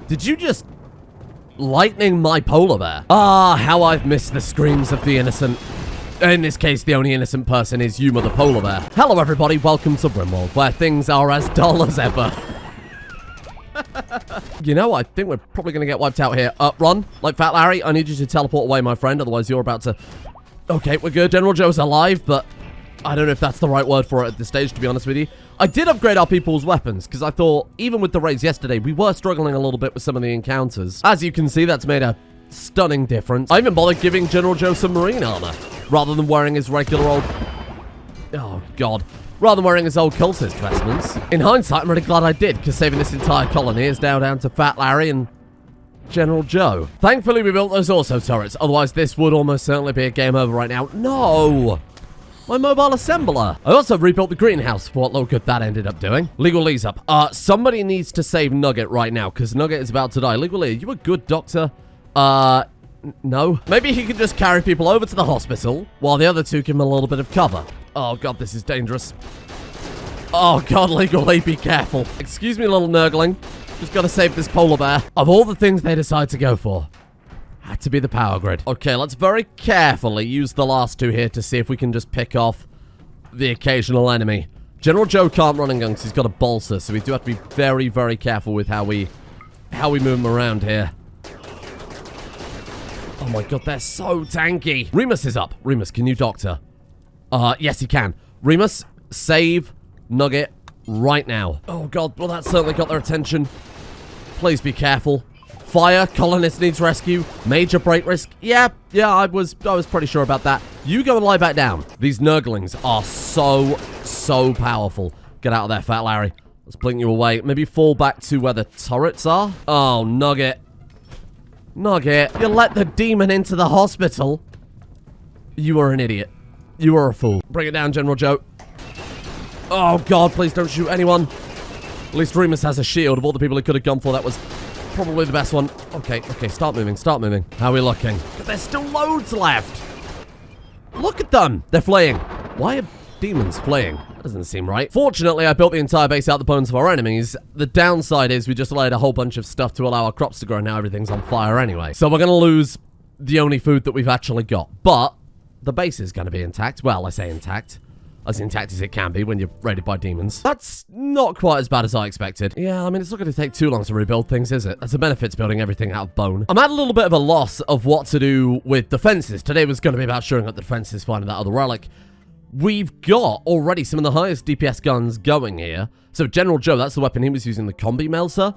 Did you just lightning my polar bear? Ah, how I've missed the screams of the innocent. In this case, the only innocent person is Yuma the polar bear. Hello everybody, welcome to Rimworld, where things are as dull as ever. You know, I think we're probably going to get wiped out here. Run, like Fat Larry, I need you to teleport away, my friend, otherwise you're about to... Okay, we're good, General Joe's alive, but I don't know if that's the right word for it at this stage, to be honest with you. I did upgrade our people's weapons, because I thought, even with the raids yesterday, we were struggling a little bit with some of the encounters. As you can see, that's made a stunning difference. I even bothered giving General Joe some marine armor, rather than wearing his regular old... Oh, God. Rather than wearing his old cultist vestments. In hindsight, I'm really glad I did, because saving this entire colony is now down to Fat Larry and General Joe. Thankfully, we built those auto turrets, otherwise this would almost certainly be a game over right now. No! My mobile assembler. I also rebuilt the greenhouse for what little good that ended up doing. Legal Lee's up. Somebody needs to save Nugget right now, because Nugget is about to die. Legal Lee, are you a good doctor? No. Maybe he can just carry people over to the hospital, while the other two give him a little bit of cover. Oh, God, this is dangerous. Oh, God, Legal Lee, be careful. Excuse me, little nurgling. Just gotta save this polar bear. Of all the things they decide to go for, had to be the power grid. Okay, let's very carefully use the last two here to see if we can just pick off the occasional enemy. General Joe can't run and gun because he's got a bolster, so we do have to be very, very careful with how we move him around here. Oh my God, they're so tanky. Remus is up. Remus, can you doctor? Yes, he can. Remus, save Nugget right now. Oh God, well that certainly got their attention. Please be careful. Fire, colonist needs rescue. Major break risk. Yeah, I was pretty sure about that. You go and lie back down. These nurglings are so powerful. Get out of there, Fat Larry. Let's blink you away. Maybe fall back to where the turrets are. Oh, Nugget. Nugget, you let the demon into the hospital. You are an idiot. You are a fool. Bring it down, General Joe. Oh, God, please don't shoot anyone. At least Remus has a shield. Of all the people he could have gone for, that was probably the best one. Okay, start moving. How are we looking? There's still loads left. Look at them. They're fleeing. Why are demons fleeing? That doesn't seem right. Fortunately, I built the entire base out the bones of our enemies. The downside is we just laid a whole bunch of stuff to allow our crops to grow. Now everything's on fire anyway. So we're going to lose the only food that we've actually got. But the base is going to be intact. Well, I say intact. As intact as it can be when you're raided by demons. That's not quite as bad as I expected. Yeah, I mean, it's not going to take too long to rebuild things, is it? That's a benefit to building everything out of bone. I'm at a little bit of a loss of what to do with defenses. Today was going to be about shoring up the defenses, finding that other relic. We've got already some of the highest DPS guns going here. So General Joe, that's the weapon he was using, the Combi Melter.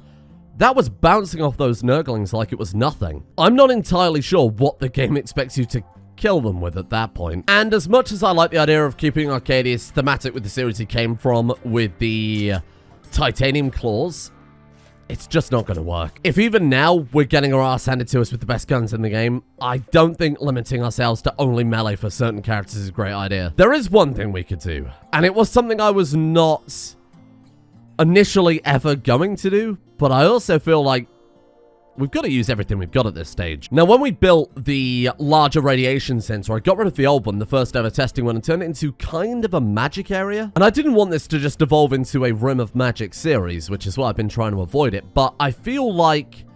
That was bouncing off those nurglings like it was nothing. I'm not entirely sure what the game expects you to kill them with at that point. And as much as I like the idea of keeping Arcadius thematic with the series he came from with the titanium claws, it's just not going to work. If even now we're getting our ass handed to us with the best guns in the game, I don't think limiting ourselves to only melee for certain characters is a great idea. There is one thing we could do, and it was something I was not initially ever going to do, but I also feel like we've got to use everything we've got at this stage. Now, when we built the larger radiation center, I got rid of the old one, the first ever testing one, and turned it into kind of a magic area. And I didn't want this to just evolve into a Rim of Magic series, which is why I've been trying to avoid it. But I feel like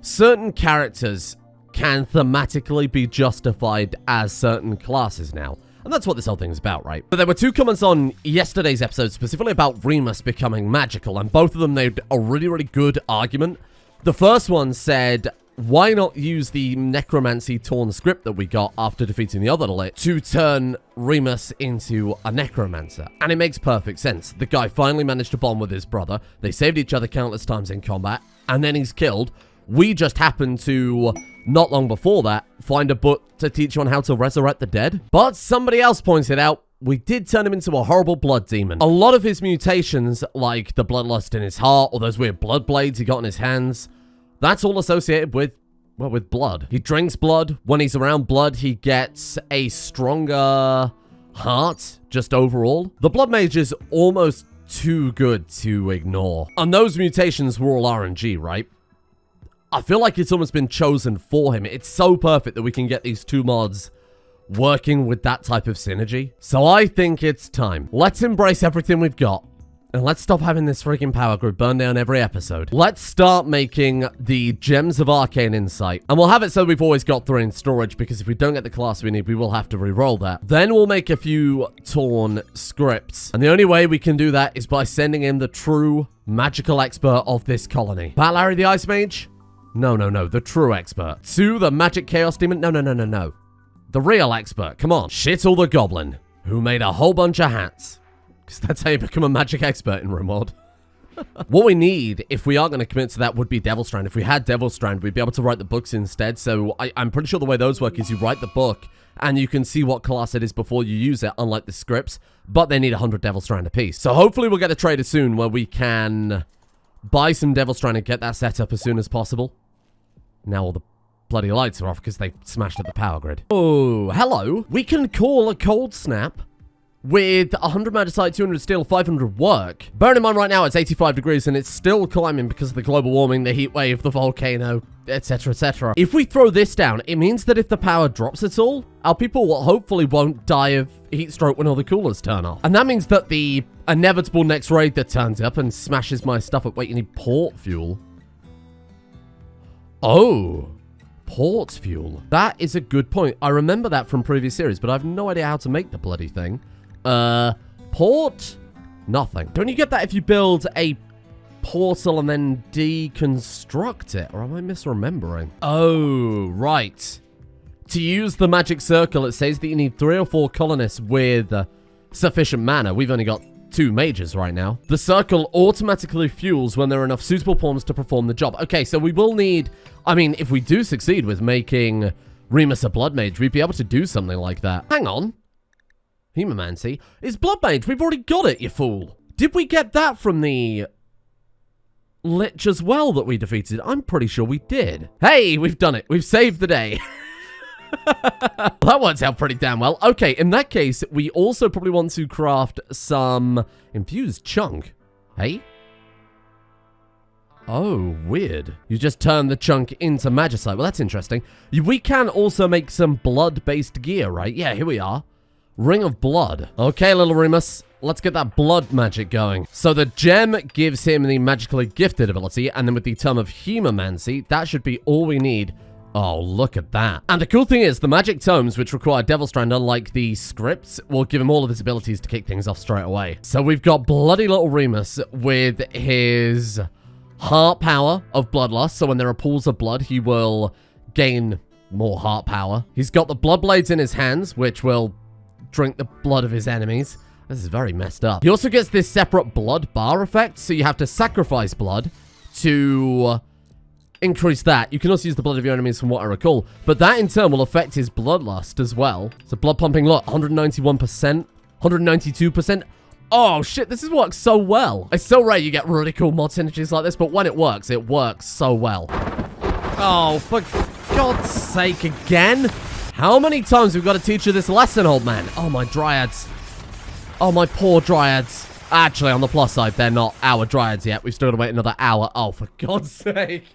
certain characters can thematically be justified as certain classes now. And that's what this whole thing is about, right? But there were two comments on yesterday's episode, specifically about Remus becoming magical, and both of them made a really, really good argument. The first one said, why not use the necromancy torn script that we got after defeating the other Lit to turn Remus into a necromancer? And it makes perfect sense. The guy finally managed to bond with his brother. They saved each other countless times in combat, and then he's killed. We just happened to, not long before that, find a book to teach you on how to resurrect the dead. But somebody else pointed out, we did turn him into a horrible blood demon. A lot of his mutations, like the bloodlust in his heart or those weird blood blades he got in his hands, that's all associated with, well, with blood. He drinks blood. When he's around blood, he gets a stronger heart, just overall. The blood mage is almost too good to ignore. And those mutations were all RNG, right? I feel like it's almost been chosen for him. It's so perfect that we can get these two mods working with that type of synergy. So I think it's time. Let's embrace everything we've got And let's stop having this freaking power grid burn down every episode. Let's start making the Gems of Arcane Insight. And we'll have it so we've always got 3 in storage, because if we don't get the class we need, we will have to re-roll that. Then we'll make a few Torn scripts. And the only way we can do that is by sending in the true magical expert of this colony. Bat Larry the Ice Mage? No, no, no. The true expert. 2, the Magic Chaos Demon? No, no, no, no, no. The real expert. Come on. Shittle the Goblin, who made a whole bunch of hats. Because that's how you become a magic expert in Rimworld. What we need, if we are going to commit to that, would be Devil Strand. If we had Devil Strand, we'd be able to write the books instead. So I'm pretty sure the way those work is you write the book, and you can see what class it is before you use it, unlike the scripts. But they need 100 Devil Strand apiece. So hopefully we'll get a trader soon where we can buy some Devil Strand and get that set up as soon as possible. Now all the bloody lights are off because they smashed at the power grid. Oh, hello. We can call a cold snap with 100 magicite, 200 steel, 500 work. Bearing in mind right now it's 85 degrees and it's still climbing because of the global warming, the heat wave, the volcano, etc, etc. If we throw this down, it means that if the power drops at all, our people will hopefully won't die of heat stroke when all the coolers turn off. And that means that the inevitable next raid that turns up and smashes my stuff up. Wait, you need port fuel? Oh, port fuel. That is a good point. I remember that from previous series, but I have no idea how to make the bloody thing. Port? Nothing. Don't you get that if you build a portal and then deconstruct it? Or am I misremembering? Oh, right. To use the magic circle, it says that you need 3 or 4 colonists with sufficient mana. We've only got 2 mages right now. The circle automatically fuels when there are enough suitable pawns to perform the job. Okay, so we will need... I mean, if we do succeed with making Remus a blood mage, we'd be able to do something like that. Hang on. Hemomancy is blood mage. We've already got it, you fool. Did we get that from the Lich as well that we defeated? I'm pretty sure we did. Hey, we've done it. We've saved the day. That works out pretty damn well. Okay, in that case, we also probably want to craft some infused chunk. Hey? Oh, weird. You just turn the chunk into magicite. Well, that's interesting. We can also make some blood-based gear, right? Yeah, here we are. Ring of Blood. Okay, little Remus. Let's get that blood magic going. So the gem gives him the magically gifted ability, and then with the term of hemomancy, that should be all we need. Oh, look at that. And the cool thing is, the magic tomes, which require Devil Strand, unlike the scripts, will give him all of his abilities to kick things off straight away. So we've got bloody little Remus with his heart power of bloodlust. So when there are pools of blood, he will gain more heart power. He's got the blood blades in his hands, which will drink the blood of his enemies. This is very messed up. He also gets this separate blood bar effect, so you have to sacrifice blood to increase that. You can also use the blood of your enemies from what I recall, but that in turn will affect his bloodlust as well. So blood pumping, look, 191%, 192%. Oh shit, this has worked so well. It's so rare you get really cool mod synergies like this, but when it works so well. Oh, for God's sake, again? How many times we've got to teach you this lesson, old man? Oh, my dryads. Oh, my poor dryads. Actually, on the plus side, they're not our dryads yet. We've still got to wait another hour. Oh, for God's sake.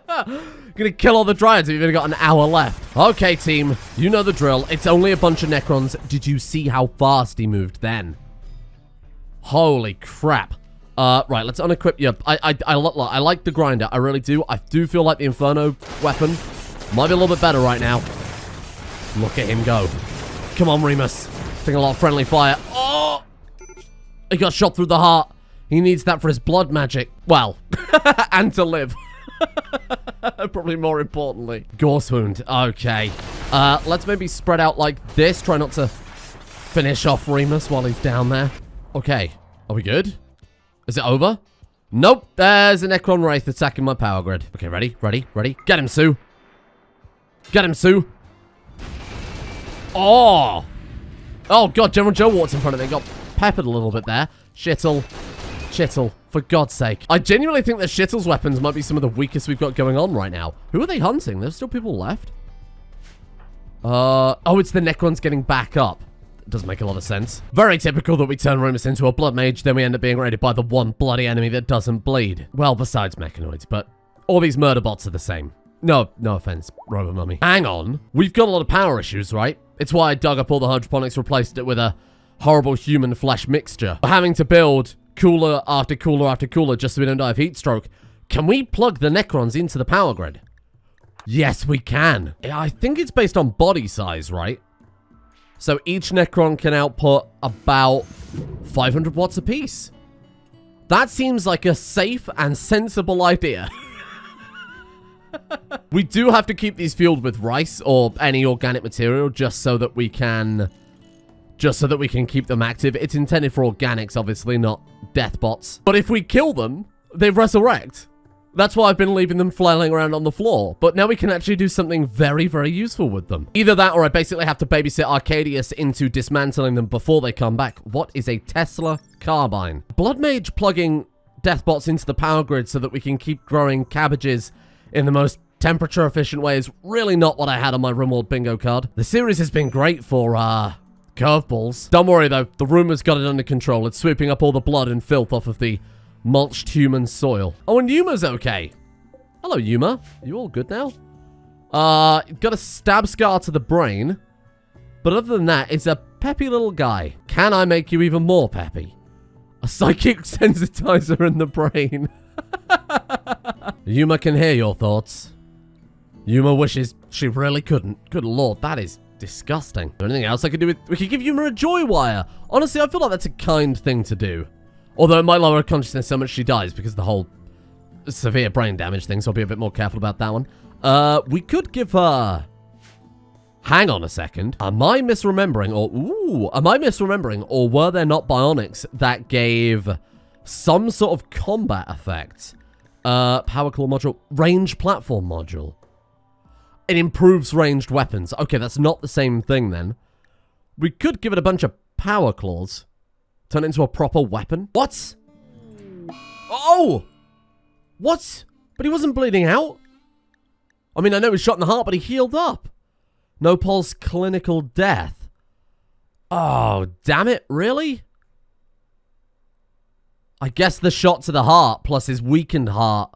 Gonna kill all the dryads if you've only got an hour left. Okay, team. You know the drill. It's only a bunch of Necrons. Did you see how fast he moved then? Holy crap. Right, let's unequip you. I like the grinder. I really do. I do feel like the Inferno weapon might be a little bit better right now. Look at him go. Come on, Remus. Taking a lot of friendly fire. Oh! He got shot through the heart. He needs that for his blood magic. Well, and to live. Probably more importantly. Gorse wound. Okay. Let's maybe spread out like this. Try not to finish off Remus while he's down there. Okay. Are we good? Is it over? Nope. There's a Necron Wraith attacking my power grid. Okay, ready? Ready? Ready? Get him, Sue. Get him, Sue. Oh! Oh, God, General Joe walks in front of me. Got peppered a little bit there. Shittle. Shittle. For God's sake. I genuinely think that Shittle's weapons might be some of the weakest we've got going on right now. Who are they hunting? There's still people left. Oh, it's the Necrons getting back up. It does make a lot of sense. Very typical that we turn Remus into a blood mage, then we end up being raided by the one bloody enemy that doesn't bleed. Well, besides mechanoids, but all these murder bots are the same. No offense, Robo Mummy. Hang on. We've got a lot of power issues, right? It's why I dug up all the hydroponics, replaced it with a horrible human flesh mixture. We're having to build cooler after cooler after cooler just so we don't die of heat stroke. Can we plug the Necrons into the power grid? Yes, we can. I think it's based on body size, right? So each Necron can output about 500 watts apiece. That seems like a safe and sensible idea. We do have to keep these fueled with rice or any organic material just so that we can keep them active. It's intended for organics, obviously, not death bots. But if we kill them, they resurrect. That's why I've been leaving them flailing around on the floor. But now we can actually do something very, very useful with them. Either that or I basically have to babysit Arcadius into dismantling them before they come back. What is a Tesla carbine? Blood Mage plugging death bots into the power grid so that we can keep growing cabbages in the most temperature efficient way is really not what I had on my Rimworld bingo card. The series has been great for, curveballs. Don't worry though, the rumor's got it under control. It's sweeping up all the blood and filth off of the mulched human soil. Oh, and Yuma's okay. Hello, Yuma. You all good now? Got a stab scar to the brain. But other than that, it's a peppy little guy. Can I make you even more peppy? A psychic sensitizer in the brain. Yuma can hear your thoughts. Yuma wishes she really couldn't. Good lord, that is disgusting. Is there anything else I could do with... We could give Yuma a joy wire. Honestly, I feel like that's a kind thing to do. Although it might lower her consciousness so much she dies because of the whole severe brain damage thing, so I'll be a bit more careful about that one. We could give her... Hang on a second. Am I misremembering or were there not bionics that gave some sort of combat effect? Power claw module. Range platform module. It improves ranged weapons. Okay, that's not the same thing then. We could give it a bunch of power claws. Turn it into a proper weapon. What? Oh! What? But he wasn't bleeding out? I mean, I know he was shot in the heart, but he healed up. No pulse clinical death. Oh, damn it. Really? I guess the shot to the heart plus his weakened heart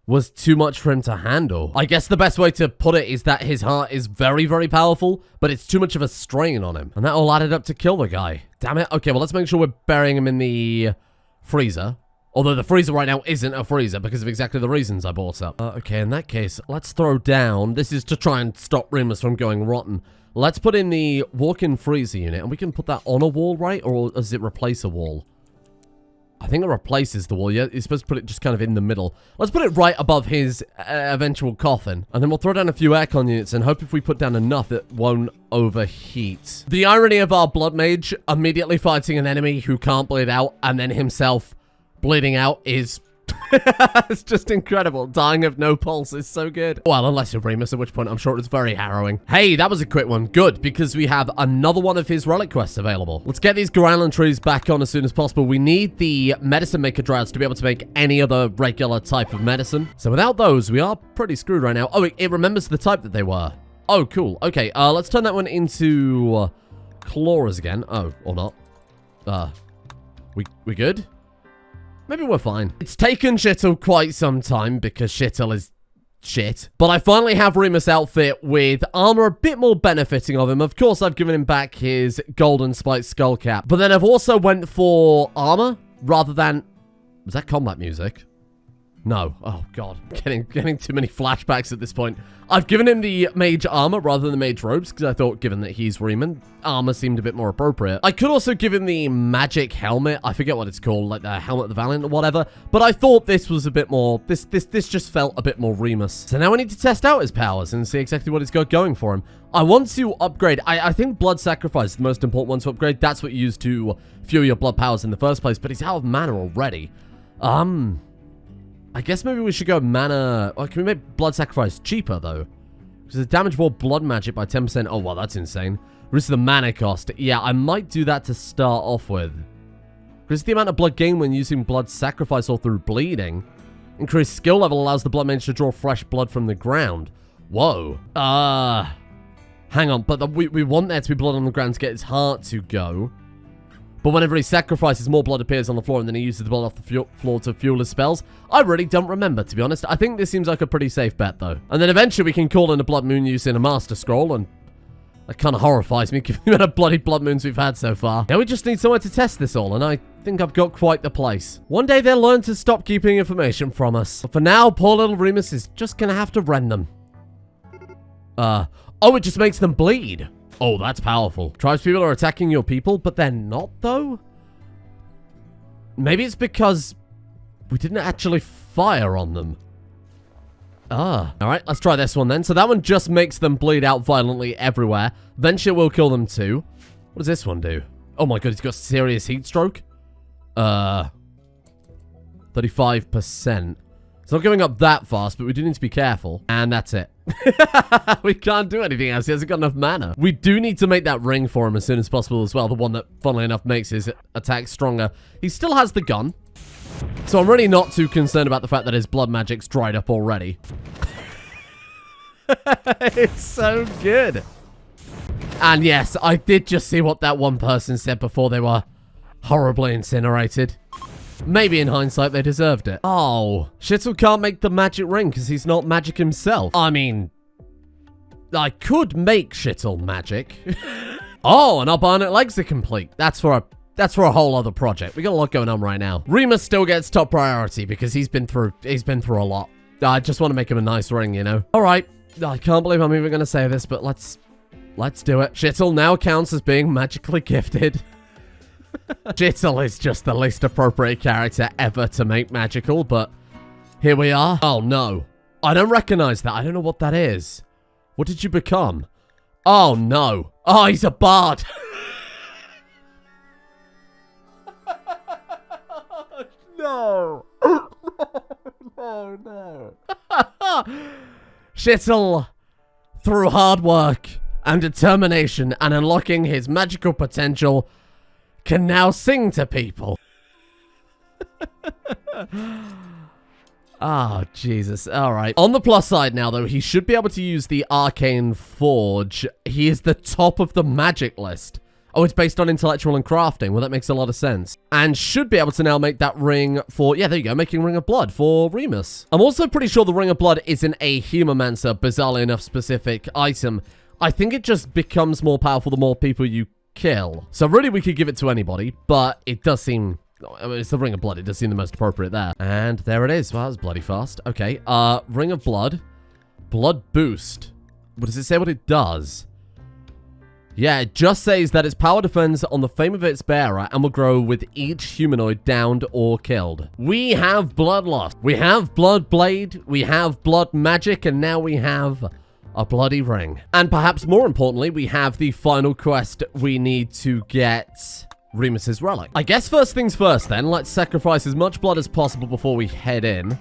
was too much for him to handle. I guess the best way to put it is that his heart is very, very powerful, but it's too much of a strain on him. And that all added up to kill the guy. Damn it. Okay, well, let's make sure we're burying him in the freezer. Although the freezer right now isn't a freezer because of exactly the reasons I brought up. Okay, in that case, let's throw down... This is to try and stop Remus from going rotten. Let's put in the walk-in freezer unit, and we can put that on a wall, right? Or does it replace a wall? I think it replaces the wall. Yeah, you're supposed to put it just kind of in the middle. Let's put it right above his eventual coffin. And then we'll throw down a few aircon units and hope if we put down enough, it won't overheat. The irony of our Blood Mage immediately fighting an enemy who can't bleed out and then himself bleeding out is... it's just incredible. Dying of no pulse is so good. Well, unless you're Remus, at which point I'm sure it's very harrowing. Hey, that was a quick one. Good, because we have another one of his relic quests available. Let's get these Growlin trees back on as soon as possible. We need the medicine maker dryads to be able to make any other regular type of medicine. So without those, we are pretty screwed right now. Oh, it remembers the type that they were. Oh, cool. Okay, let's turn that one into claws again. Oh, or not. We good? Maybe we're fine. It's taken Shittle quite some time because Shittle is shit. But I finally have Remus' outfit with armor a bit more benefiting of him. Of course, I've given him back his golden spiked skull cap. But then I've also went for armor rather than... Was that combat music? No. Oh, God. I'm getting too many flashbacks at this point. I've given him the mage armor rather than the mage robes because I thought, given that he's Remus, armor seemed a bit more appropriate. I could also give him the magic helmet. I forget what it's called, like the helmet of the Valiant or whatever. But I thought this was a bit more... This just felt a bit more Remus. So now I need to test out his powers and see exactly what he's got going for him. I want to upgrade. I think blood sacrifice is the most important one to upgrade. That's what you use to fuel your blood powers in the first place. But he's out of mana already. I guess maybe we should go mana... Oh, can we make blood sacrifice cheaper, though? Because it's damage more blood magic by 10%. Oh, wow, that's insane. Reduce the mana cost. Yeah, I might do that to start off with. Increase the amount of blood gained when using blood sacrifice or through bleeding. Increased skill level allows the blood mage to draw fresh blood from the ground. Whoa. Hang on, but we want there to be blood on the ground to get his heart to go. But whenever he sacrifices, more blood appears on the floor and then he uses the blood off the floor to fuel his spells. I really don't remember, to be honest. I think this seems like a pretty safe bet, though. And then eventually we can call in a Blood Moon use in a Master Scroll and That kind of horrifies me, given the amount of bloody blood moons we've had so far. Now we just need somewhere to test this all, and I think I've got quite the place. One day they'll learn to stop keeping information from us. But for now, poor little Remus is just gonna have to rend them. Oh, it just makes them bleed. Oh, that's powerful. Tribespeople are attacking your people, but they're not, though? Maybe it's because we didn't actually fire on them. Alright, let's try this one then. So that one just makes them bleed out violently everywhere. Eventually we'll kill them too. What does this one do? Oh my god, he's got serious heat stroke. 35%. It's not going up that fast, but we do need to be careful. And that's it. We can't do anything else. He hasn't got enough mana. We do need to make that ring for him as soon as possible as well. The one that, funnily enough, makes his attack stronger. He still has the gun. So I'm really not too concerned about the fact that his blood magic's dried up already. It's so good. And yes, I did just see what that one person said before they were horribly incinerated. Maybe in hindsight they deserved it. Oh, Shittle can't make the magic ring because he's not magic himself. I mean, I could make Shittle magic. Oh, and our bionic legs are complete. That's for a whole other project. We got a lot going on right now. Remus still gets top priority because he's been through a lot. I just want to make him a nice ring, you know. All right. I can't believe I'm even going to say this, but let's do it. Shittle now counts as being magically gifted. Shittle is just the least appropriate character ever to make magical, but here we are. Oh no. I don't recognize that. I don't know what that is. What did you become? Oh no. Oh, he's a bard. No. No. Shittle, through hard work and determination and unlocking his magical potential, can now sing to people. Oh, Jesus. All right. On the plus side now, though, he should be able to use the Arcane Forge. He is the top of the magic list. Oh, it's based on intellectual and crafting. Well, that makes a lot of sense. And should be able to now make that ring for... Yeah, there you go. Making Ring of Blood for Remus. I'm also pretty sure the Ring of Blood isn't a Humomancer, bizarrely enough, specific item. I think it just becomes more powerful the more people you kill. So really, we could give it to anybody, but it does seem... I mean, it's the Ring of Blood. It does seem the most appropriate there. And there it is. Wow, that was bloody fast. Okay. Ring of Blood. Blood Boost. What does it say what it does? Yeah, it just says that its power depends on the fame of its bearer and will grow with each humanoid downed or killed. We have Bloodlust. We have Blood Blade. We have Blood Magic. And now we have a bloody ring. And perhaps more importantly, we have the final quest we need to get... Remus's relic. I guess first things first then, let's sacrifice as much blood as possible before we head in.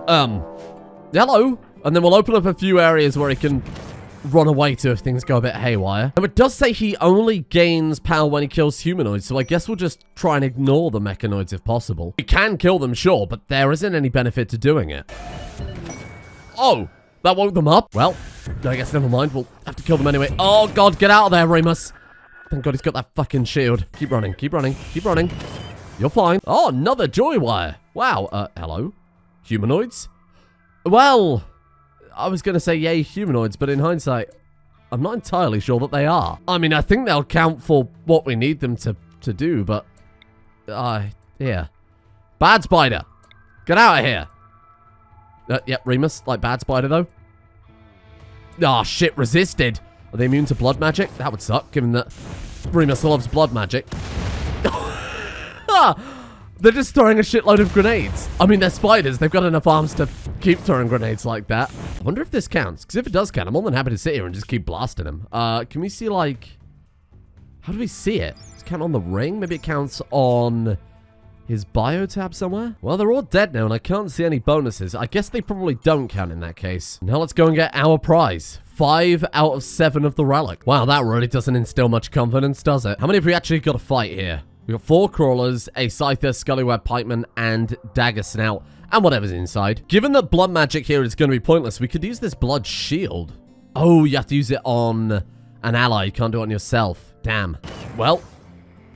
Hello. And then we'll open up a few areas where he can run away to if things go a bit haywire. Now it does say he only gains power when he kills humanoids, so I guess we'll just try and ignore the mechanoids if possible. We can kill them, sure, but there isn't any benefit to doing it. Oh, that woke them up? Well, I guess never mind, we'll have to kill them anyway. Oh god, get out of there, Remus. Thank God he's got that fucking shield. Keep running, keep running, keep running. You're fine. Oh, another joy wire. Wow, hello? Humanoids? Well, I was going to say yay humanoids, but in hindsight, I'm not entirely sure that they are. I mean, I think they'll count for what we need them to do, but... yeah. Bad spider. Get out of here. Yep, Remus, like bad spider, though. Ah, shit, resisted. Are they immune to blood magic? That would suck, given that Remus loves blood magic. They're just throwing a shitload of grenades. I mean, they're spiders. They've got enough arms to keep throwing grenades like that. I wonder if this counts. Because if it does count, I'm more than happy to sit here and just keep blasting them. Can we see, like... How do we see it? Does it count on the ring? Maybe it counts on his bio tab somewhere? Well, they're all dead now, and I can't see any bonuses. I guess they probably don't count in that case. Now let's go and get our prize. 5 out of 7 of the relic. Wow, that really doesn't instill much confidence, does it? How many have we actually got to fight here? We've got 4 crawlers, a scyther, scullyweb pikeman, and dagger snout, and whatever's inside. Given that blood magic here is going to be pointless, we could use this blood shield. Oh, you have to use it on an ally. You can't do it on yourself. Damn. Well,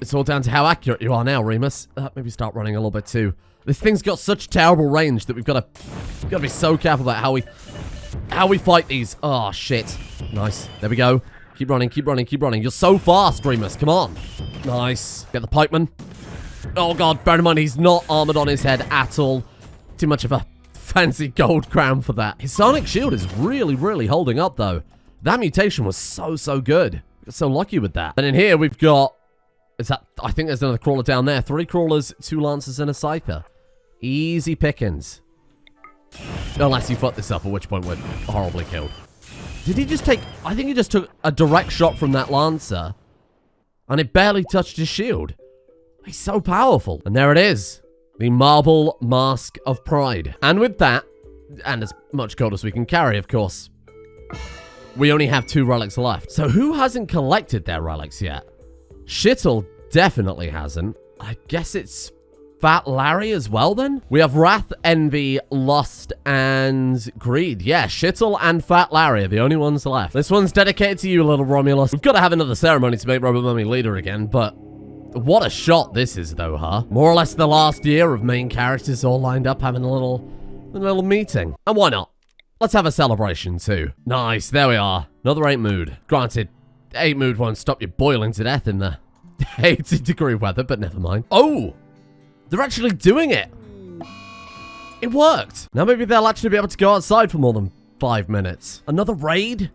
it's all down to how accurate you are now, Remus. Maybe start running a little bit too. This thing's got such terrible range that we've got to be so careful about how we fight these. Oh, shit. Nice. There we go. Keep running, keep running, keep running. You're so fast, Remus. Come on. Nice. Get the pikeman. Oh, God. Bear in mind, he's not armored on his head at all. Too much of a fancy gold crown for that. His sonic shield is really, really holding up, though. That mutation was so good. Got so lucky with that. And in here, we've got... I think there's another crawler down there. 3 crawlers, 2 lancers, and a scyther. Easy pickings. Unless you fuck this up, at which point we're horribly killed. Did he just take... I think he just took a direct shot from that lancer. And it barely touched his shield. He's so powerful. And there it is. The Marble Mask of Pride. And with that, and as much gold as we can carry, of course, we only have 2 relics left. So who hasn't collected their relics yet? Shittle definitely hasn't. I guess it's Fat Larry as well, then? We have Wrath, Envy, Lust, and Greed. Yeah, Shittle and Fat Larry are the only ones left. This one's dedicated to you, little Romulus. We've got to have another ceremony to make Robot Mummy leader again, but what a shot this is, though, huh? More or less the last year of main characters all lined up having a little meeting. And why not? Let's have a celebration, too. Nice, there we are. Another 8 mood. Granted, 8 mood won't stop you boiling to death in the 80-degree weather, but never mind. Oh! They're actually doing it! It worked! Now maybe they'll actually be able to go outside for more than 5 minutes. Another raid?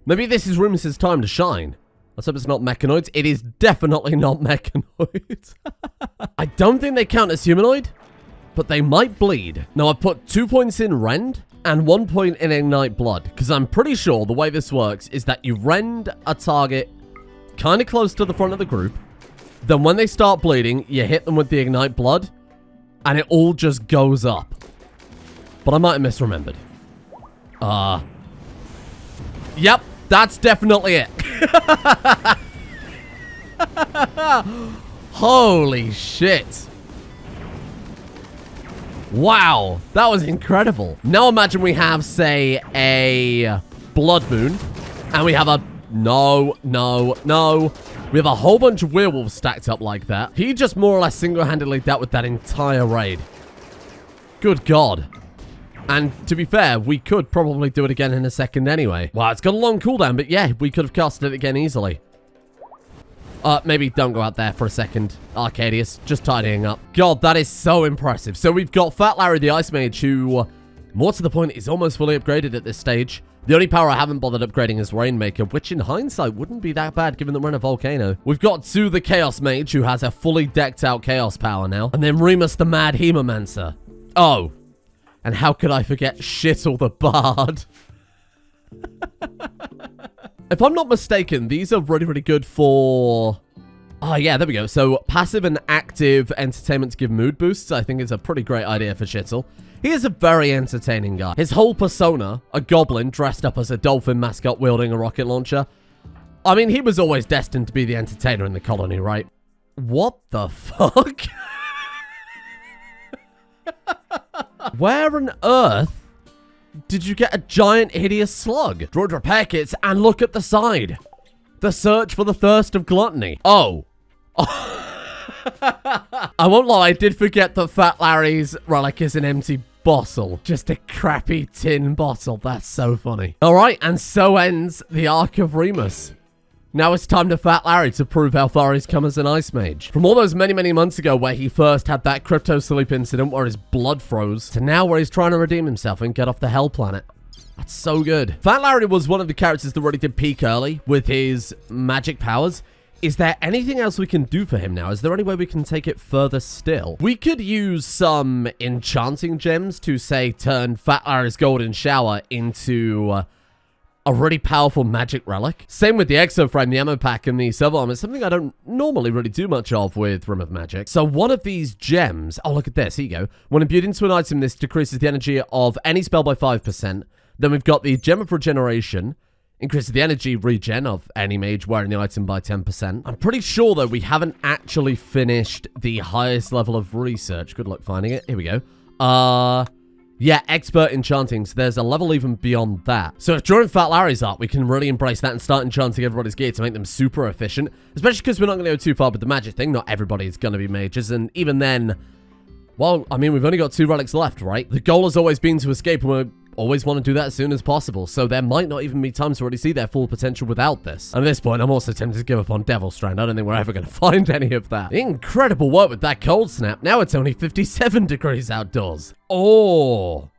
Maybe this is Remus's time to shine. Let's hope it's not mechanoids. It is definitely not mechanoids. I don't think they count as humanoid, but they might bleed. Now I've put 2 points in rend and 1 point in ignite blood, because I'm pretty sure the way this works is that you rend a target kind of close to the front of the group. Then when they start bleeding, you hit them with the ignite blood, and it all just goes up. But I might have misremembered. Yep, that's definitely it. Holy shit. Wow, that was incredible. Now imagine we have, say, a blood moon, and we have a... No. We have a whole bunch of werewolves stacked up like that. He just more or less single-handedly dealt with that entire raid. Good God. And to be fair, we could probably do it again in a second anyway. Wow, it's got a long cooldown, but yeah, we could have casted it again easily. Maybe don't go out there for a second, Arcadius. Just tidying up. God, that is so impressive. So we've got Fat Larry the Ice Mage, who, more to the point, is almost fully upgraded at this stage. The only power I haven't bothered upgrading is Rainmaker, which in hindsight wouldn't be that bad given that we're in a volcano. We've got Sue the Chaos Mage, who has a fully decked out Chaos power now. And then Remus the Mad Hemomancer. Oh. And how could I forget Shittle the Bard? If I'm not mistaken, these are really, really good for... Oh, yeah, there we go. So, passive and active entertainment to give mood boosts, I think is a pretty great idea for Shittle. He is a very entertaining guy. His whole persona, a goblin dressed up as a dolphin mascot wielding a rocket launcher. I mean, he was always destined to be the entertainer in the colony, right? What the fuck? Where on earth did you get a giant hideous slug? Droid repair kits, and look at the side. The search for the thirst of gluttony. Oh. I won't lie, I did forget that Fat Larry's relic is an empty bottle. Just a crappy tin bottle. That's so funny. Alright, and so ends the arc of Remus. Now it's time to Fat Larry to prove how far he's come as an Ice Mage. From all those many, many months ago where he first had that crypto sleep incident where his blood froze, to now where he's trying to redeem himself and get off the Hellplanet. That's so good. Fat Larry was one of the characters that really did peak early with his magic powers. Is there anything else we can do for him now? Is there any way we can take it further still? We could use some enchanting gems to, say, turn Fat Larry's golden shower into a really powerful magic relic. Same with the exoframe, the ammo pack, and the servo armor. It's something I don't normally really do much of with Rim of Magic. So one of these gems... Oh, look at this. Here you go. When imbued into an item, this decreases the energy of any spell by 5%. Then we've got the Gem of Regeneration. Increases the energy regen of any mage wearing the item by 10%. I'm pretty sure, though, we haven't actually finished the highest level of research. Good luck finding it. Here we go. Yeah, expert enchanting. So there's a level even beyond that. So if during Fat Larry's art, we can really embrace that and start enchanting everybody's gear to make them super efficient. Especially because we're not going to go too far with the magic thing. Not everybody's going to be mages. And even then, well, I mean, we've only got 2 relics left, right? The goal has always been to escape, and we're always want to do that as soon as possible, so there might not even be time to really see their full potential without this. And at this point, I'm also tempted to give up on Devil Strand. I don't think we're ever going to find any of that. Incredible work with that cold snap. Now it's only 57 degrees outdoors. Oh.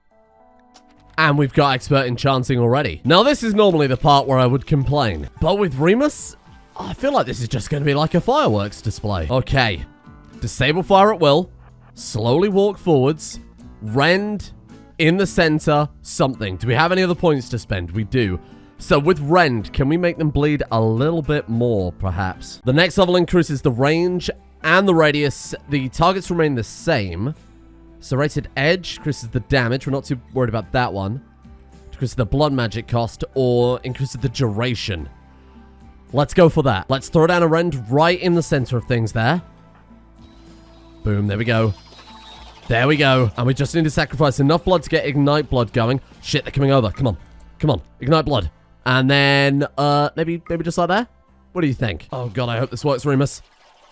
And we've got expert enchanting already. Now, this is normally the part where I would complain. But with Remus, I feel like this is just going to be like a fireworks display. Okay. Disable fire at will. Slowly walk forwards. Rend in the center. Something. Do we have any other points to spend? We do. So with Rend, can we make them bleed a little bit more, perhaps? The next level increases the range and the radius. The targets remain the same. Serrated Edge increases the damage. We're not too worried about that one. Increases the blood magic cost or increases the duration. Let's go for that. Let's throw down a Rend right in the center of things there. Boom, there we go. There we go. And we just need to sacrifice enough blood to get Ignite Blood going. Shit, they're coming over. Come on. Come on. Ignite Blood. And then, maybe just like there? What do you think? Oh, God, I hope this works, Remus.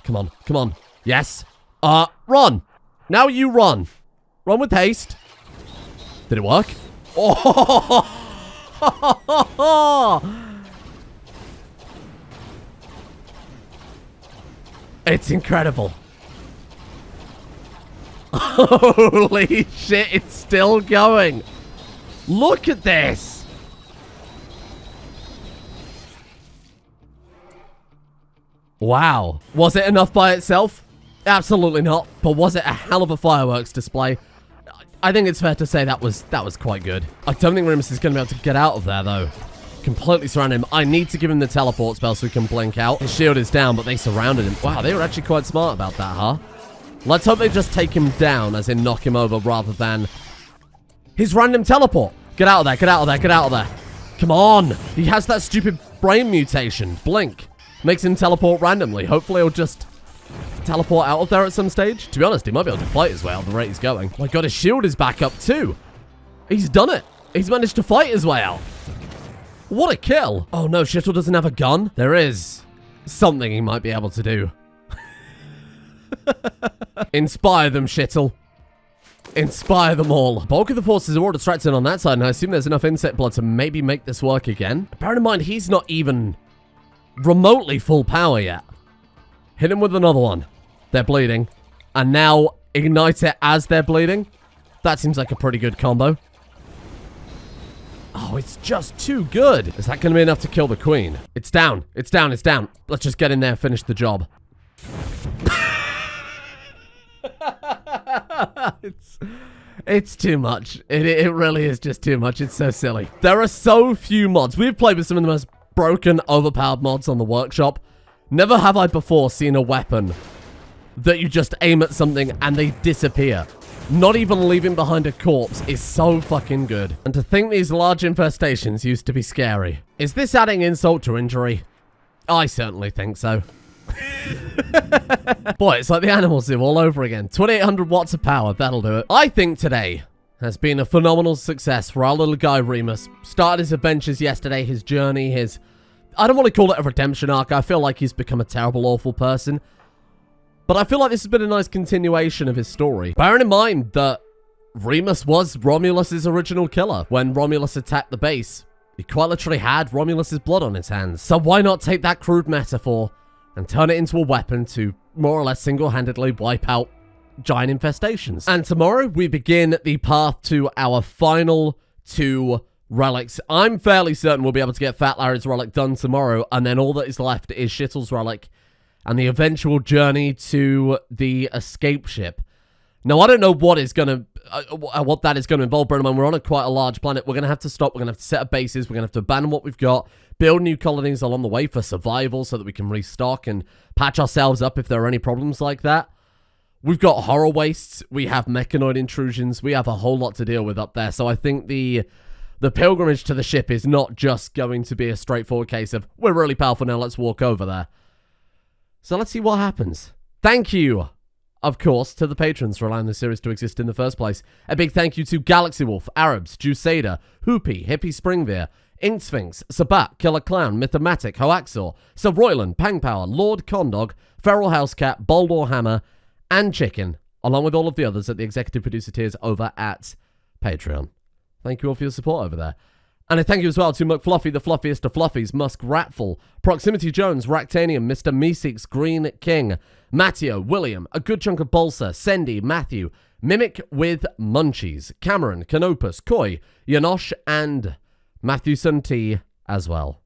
Come on. Come on. Yes. Run. Now you run. Run with haste. Did it work? Oh! It's incredible. Holy shit, it's still going. Look at this. Wow. Was it enough by itself? Absolutely not. But was it a hell of a fireworks display? I think it's fair to say that was quite good. I don't think Remus is going to be able to get out of there, though. Completely surround him. I need to give him the teleport spell so he can blink out. His shield is down, but they surrounded him. Wow, they were actually quite smart about that, huh? Let's hope they just take him down, as in knock him over, rather than his random teleport. Get out of there, get out of there, get out of there. Come on. He has that stupid brain mutation. Blink. Makes him teleport randomly. Hopefully he'll just teleport out of there at some stage. To be honest, he might be able to fight his way out the rate he's going. Oh my God, his shield is back up too. He's done it. He's managed to fight his way out. What a kill. Oh no, Shittle doesn't have a gun. There is something he might be able to do. Inspire them, Shittle. Inspire them all. Bulk of the forces are all distracted on that side, and I assume there's enough insect blood to maybe make this work again. Bear in mind, he's not even remotely full power yet. Hit him with another one. They're bleeding. And now ignite it as they're bleeding. That seems like a pretty good combo. Oh, it's just too good. Is that going to be enough to kill the queen? It's down. It's down. It's down. Let's just get in there and finish the job. It's too much. It really is just too much. It's so silly. There are so few mods. We've played with some of the most broken, overpowered mods on the workshop. Never have I before seen a weapon that you just aim at something and they disappear. Not even leaving behind a corpse is so fucking good. And to think these large infestations used to be scary. Is this adding insult to injury? I certainly think so. Boy, it's like the Animal Zoo all over again. 2800 watts of power, that'll do it. I think today has been a phenomenal success for our little guy Remus. Started his adventures yesterday, his journey, his... I don't want to call it a redemption arc. I feel like he's become a terrible, awful person. But I feel like this has been a nice continuation of his story. Bearing in mind that Remus was Romulus's original killer. When Romulus attacked the base, he quite literally had Romulus's blood on his hands. So why not take that crude metaphor and turn it into a weapon to more or less single-handedly wipe out giant infestations? And tomorrow we begin the path to our final 2 relics. I'm fairly certain we'll be able to get Fat Larry's relic done tomorrow, and then all that is left is Shittle's relic and the eventual journey to the escape ship. Now, I don't know what is going to, what that is going to involve, Brennan. We're on quite a large planet. We're going to have to stop. We're going to have to set up bases. We're going to have to abandon what we've got, build new colonies along the way for survival so that we can restock and patch ourselves up if there are any problems like that. We've got horror wastes. We have mechanoid intrusions. We have a whole lot to deal with up there. So I think the pilgrimage to the ship is not just going to be a straightforward case of, we're really powerful now, let's walk over there. So let's see what happens. Thank you, of course, to the patrons for allowing the series to exist in the first place. A big thank you to Galaxy Wolf, Arabs, Jusada, Hoopy, Hippie Springveer, Ink Sphinx, Sabat, Killer Clown, Mythomatic, Hoaxor, Sir Royland, Pang Power, Lord Condog, Feral Housecat, Boldor Hammer, and Chicken, along with all of the others at the executive producer tiers over at Patreon. Thank you all for your support over there. And I thank you as well to McFluffy, the fluffiest of fluffies, Musk Ratful, Proximity Jones, Ractanium, Mr. Meeseeks, Green King, Matteo, William, a good chunk of Bolsa, Sendy, Matthew, Mimic with Munchies, Cameron, Canopus, Koi, Yanosh, and Matthewson T as well.